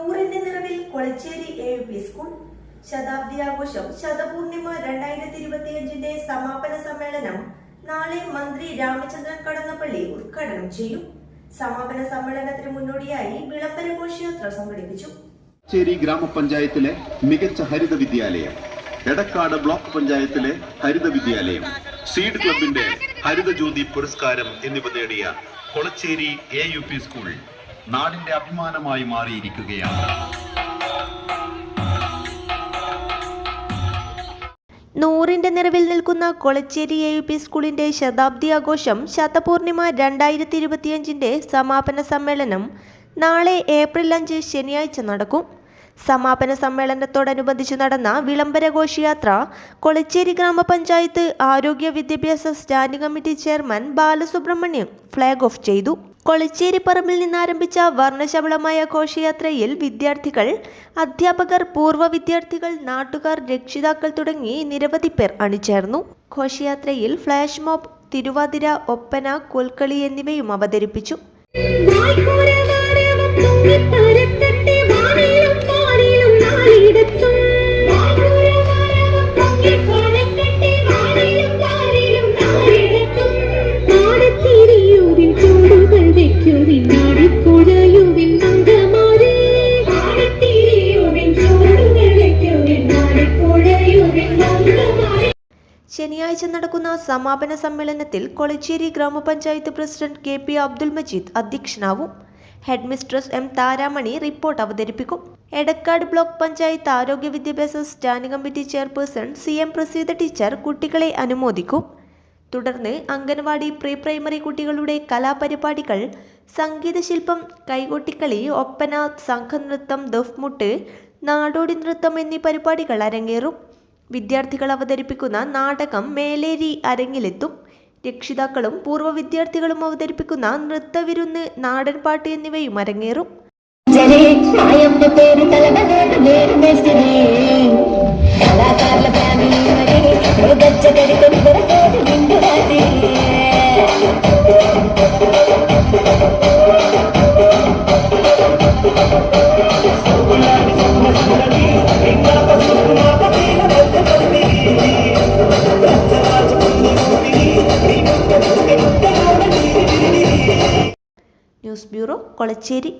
നൂറിന്റെ നിറവിൽ Kolachery AUP school ശതാബ്ദി ആഘോഷം ശതപൂർണിമ 2025 സമാപന സമ്മേളനം നാളെ മന്ത്രി രാമചന്ദ്രൻ കടന്നപ്പള്ളി ഉദ്ഘാടനം ചെയ്യും. സമാപന സമ്മേളനത്തിന് മുന്നോടിയായി വിളംബര ഘോഷയാത്ര സംഘടിപ്പിച്ചു. കൊളച്ചേരി ഗ്രാമപഞ്ചായത്തിലെ മികച്ച ഹരിത വിദ്യാലയം, എടക്കാട് ബ്ലോക്ക് പഞ്ചായത്തിലെ ഹരിത വിദ്യാലയം, സീഡ് ക്ലബിന്റെ ഹരിത ജ്യോതി പുരസ്കാരം എന്നിവ നേടിയ കൊളച്ചേരി AUP സ്കൂൾ നാടിന്റെ അഭിമാനമായി മാറിയിരിക്കുകയാണ്. നൂറിന്റെ നിറവിൽ നിൽക്കുന്ന കൊളച്ചേരി AUP സ്കൂളിന്റെ ശതാബ്ദി ആഘോഷം ശതപൂർണിമ 2025 സമാപന സമ്മേളനം നാളെ ഏപ്രിൽ 5 ശനിയാഴ്ച നടക്കും. സമാപന സമ്മേളനത്തോടനുബന്ധിച്ച് നടന്ന വിളംബര ഘോഷയാത്ര കൊളച്ചേരി ഗ്രാമപഞ്ചായത്ത് ആരോഗ്യ വിദ്യാഭ്യാസ standing committee chairman Balasubramaniam flag off ചെയ്തു. കൊളച്ചേരി പറമ്പിൽ നിന്നാരംഭിച്ച വർണ്ണശബളമായ ഘോഷയാത്രയിൽ വിദ്യാർത്ഥികൾ, അധ്യാപകർ, പൂർവ്വ വിദ്യാർത്ഥികൾ, നാട്ടുകാർ, രക്ഷിതാക്കൾ തുടങ്ങി നിരവധി പേർ അണിചേർന്നു. ഘോഷയാത്രയിൽ ഫ്ലാഷ് മോബ്, തിരുവാതിര, ഒപ്പന, കോൽക്കളി എന്നിവയും അവതരിപ്പിച്ചു. ശനിയാഴ്ച നടക്കുന്ന സമാപന സമ്മേളനത്തിൽ കൊളച്ചേരി ഗ്രാമപഞ്ചായത്ത് പ്രസിഡന്റ് KP അബ്ദുൽ മജീദ് അധ്യക്ഷനാവും. Headmistress M Taramani report അവതരിപ്പിക്കും. എടക്കാട് ബ്ലോക്ക് പഞ്ചായത്ത് ആരോഗ്യ വിദ്യാഭ്യാസ standing committee chairperson CM Praseetha teacher കുട്ടികളെ അനുമോദിക്കും. തുടർന്ന് അംഗൻവാടി, പ്രീ പ്രൈമറി കുട്ടികളുടെ കലാപരിപാടികൾ, സംഗീതശില്പം, കൈകൊട്ടിക്കളി, ഒപ്പന, സംഘനൃത്തം, ദഫ്മുട്ട്, നാടോടി നൃത്തം എന്നീ പരിപാടികൾ അരങ്ങേറും. വിദ്യാർത്ഥികൾ അവതരിപ്പിക്കുന്ന നാടകം മേലേരി അരങ്ങിലെത്തും. രക്ഷിതാക്കളും പൂർവ്വ വിദ്യാർത്ഥികളും അവതരിപ്പിക്കുന്ന നൃത്തവിരുന്ന്, നാടൻപാട്ട് എന്നിവയും അരങ്ങേറും. News bureau, Kolachery.